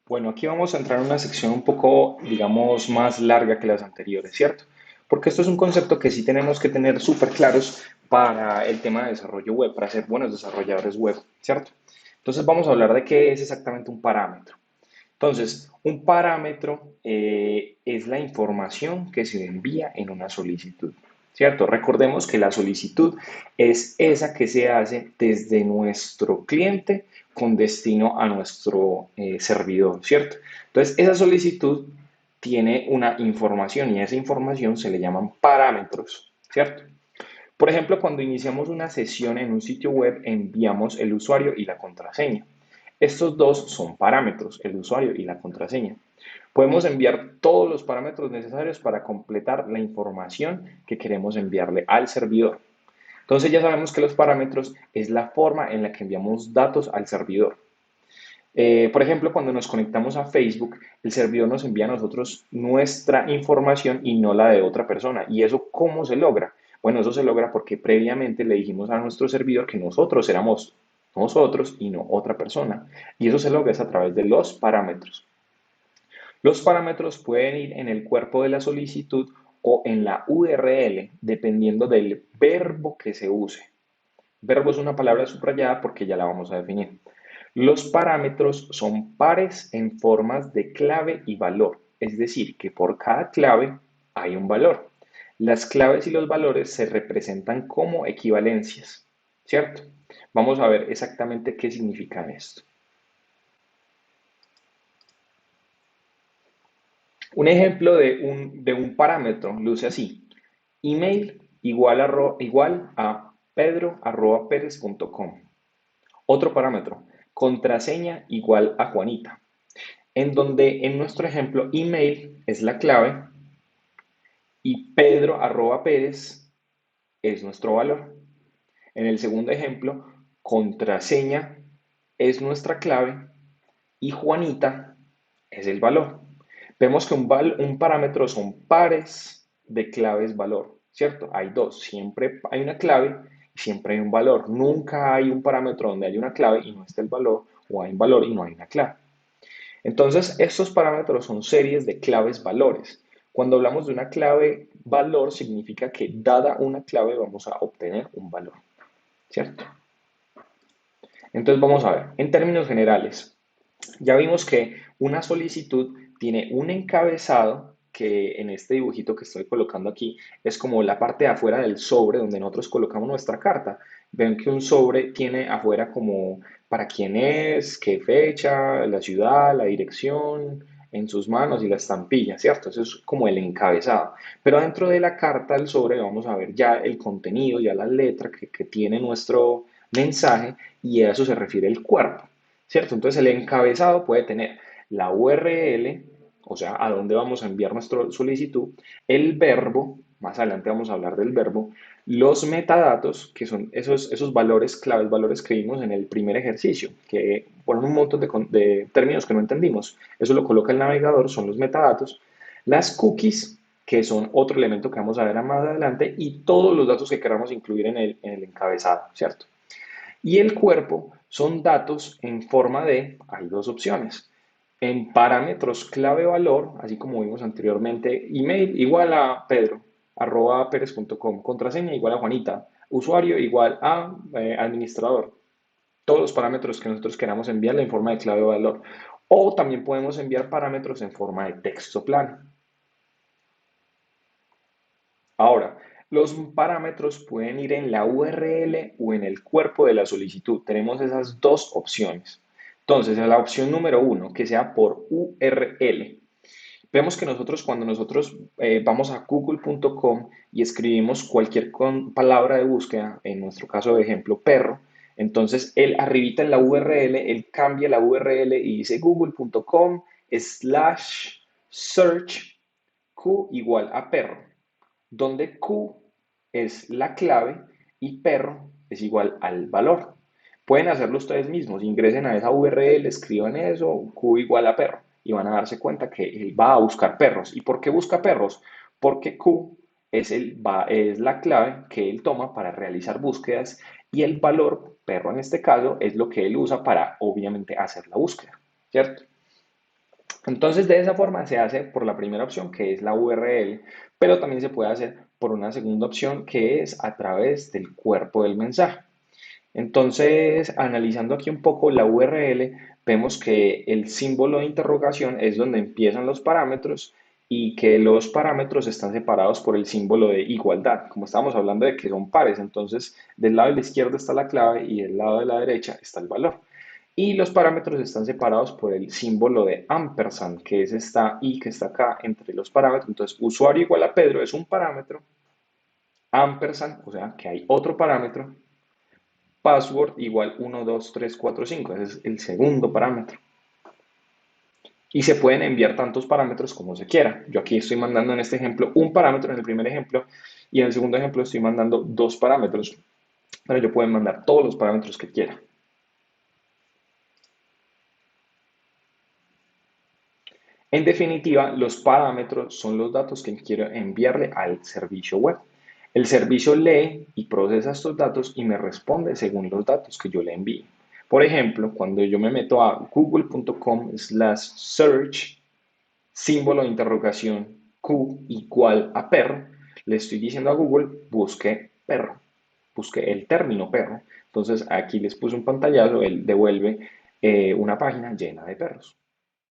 Bueno, aquí vamos a entrar en una sección un poco, digamos, más larga que las anteriores, ¿cierto? Porque esto es un concepto que sí tenemos que tener súper claros para el tema de desarrollo web, para ser buenos desarrolladores web, ¿cierto? Entonces vamos a hablar de qué es exactamente un parámetro. Entonces, un parámetro es la información que se envía en una solicitud, ¿cierto? Recordemos que la solicitud es esa que se hace desde nuestro cliente con destino a nuestro servidor, ¿cierto? Entonces, esa solicitud tiene una información y a esa información se le llaman parámetros, ¿cierto? Por ejemplo, cuando iniciamos una sesión en un sitio web, enviamos el usuario y la contraseña. Estos dos son parámetros, el usuario y la contraseña. Podemos enviar todos los parámetros necesarios para completar la información que queremos enviarle al servidor. Entonces ya sabemos que los parámetros es la forma en la que enviamos datos al servidor. Por ejemplo, cuando nos conectamos a Facebook, el servidor nos envía a nosotros nuestra información y no la de otra persona. ¿Y eso cómo se logra? Bueno, eso se logra porque previamente le dijimos a nuestro servidor que nosotros éramos nosotros y no otra persona. Y eso se logra es a través de los parámetros. Los parámetros pueden ir en el cuerpo de la solicitud o en la URL, dependiendo del verbo que se use. Verbo es una palabra subrayada porque ya la vamos a definir. Los parámetros son pares en formas de clave y valor, es decir, que por cada clave hay un valor. Las claves y los valores se representan como equivalencias, ¿cierto? Vamos a ver exactamente qué significa esto. Un ejemplo de un parámetro luce así. Email igual a pedro@perez.com. Otro parámetro, contraseña igual a Juanita, en donde en nuestro ejemplo email es la clave y pedro@perez es nuestro valor. En el segundo ejemplo, contraseña es nuestra clave y Juanita es el valor. Vemos que un parámetro son pares de claves valor, ¿cierto? Hay dos, siempre hay una clave y siempre hay un valor. Nunca hay un parámetro donde hay una clave y no está el valor, o hay un valor y no hay una clave. Entonces, estos parámetros son series de claves valores. Cuando hablamos de una clave valor, significa que dada una clave vamos a obtener un valor, ¿cierto? Entonces, vamos a ver, en términos generales, ya vimos que una solicitud tiene un encabezado que en este dibujito que estoy colocando aquí es como la parte de afuera del sobre donde nosotros colocamos nuestra carta. Ven que un sobre tiene afuera como para quién es, qué fecha, la ciudad, la dirección en sus manos y la estampilla, ¿cierto? Eso es como el encabezado. Pero dentro de la carta del sobre vamos a ver ya el contenido, ya la letra que tiene nuestro mensaje y a eso se refiere el cuerpo. ¿Cierto? Entonces el encabezado puede tener la URL, o sea, a dónde vamos a enviar nuestra solicitud, el verbo, más adelante vamos a hablar del verbo, los metadatos, que son esos valores claves, valores que vimos en el primer ejercicio, que ponen un montón de términos que no entendimos. Eso lo coloca el navegador, son los metadatos, las cookies, que son otro elemento que vamos a ver más adelante, y todos los datos que queramos incluir en el encabezado, ¿cierto? Y el cuerpo son datos en forma de, hay dos opciones, en parámetros clave valor, así como vimos anteriormente, email igual a pedro@perez.com, contraseña igual a Juanita, usuario igual a administrador. Todos los parámetros que nosotros queramos enviarle en forma de clave valor. O también podemos enviar parámetros en forma de texto plano. Ahora, los parámetros pueden ir en la URL o en el cuerpo de la solicitud. Tenemos esas dos opciones. Entonces, en la opción número uno, que sea por URL. Vemos que nosotros cuando nosotros vamos a google.com y escribimos cualquier palabra de búsqueda, en nuestro caso de ejemplo, perro, entonces él arribita en la URL, él cambia la URL y dice google.com/search q igual a perro, donde Q es la clave y perro es igual al valor. Pueden hacerlo ustedes mismos, ingresen a esa URL, escriban eso, Q igual a perro, y van a darse cuenta que él va a buscar perros. ¿Y por qué busca perros? Porque Q es la clave que él toma para realizar búsquedas y el valor, perro en este caso, es lo que él usa para obviamente hacer la búsqueda, ¿cierto? Entonces, de esa forma se hace por la primera opción, que es la URL, pero también se puede hacer por una segunda opción, que es a través del cuerpo del mensaje. Entonces, analizando aquí un poco la URL, vemos que el símbolo de interrogación es donde empiezan los parámetros y que los parámetros están separados por el símbolo de igualdad. Como estábamos hablando de que son pares, entonces del lado de la izquierda está la clave y del lado de la derecha está el valor. Y los parámetros están separados por el símbolo de ampersand, que es esta i que está acá entre los parámetros. Entonces, usuario igual a Pedro es un parámetro, ampersand, o sea que hay otro parámetro, password igual 1, 2, 3, 4, 5. Ese es el segundo parámetro. Y se pueden enviar tantos parámetros como se quiera. Yo aquí estoy mandando en este ejemplo un parámetro en el primer ejemplo y en el segundo ejemplo estoy mandando dos parámetros. Pero yo puedo mandar todos los parámetros que quiera. En definitiva, los parámetros son los datos que quiero enviarle al servicio web. El servicio lee y procesa estos datos y me responde según los datos que yo le envíe. Por ejemplo, cuando yo me meto a google.com/search, símbolo de interrogación Q igual a perro, le estoy diciendo a Google, busque perro, busque el término perro. Entonces aquí les puse un pantallazo, él devuelve una página llena de perros.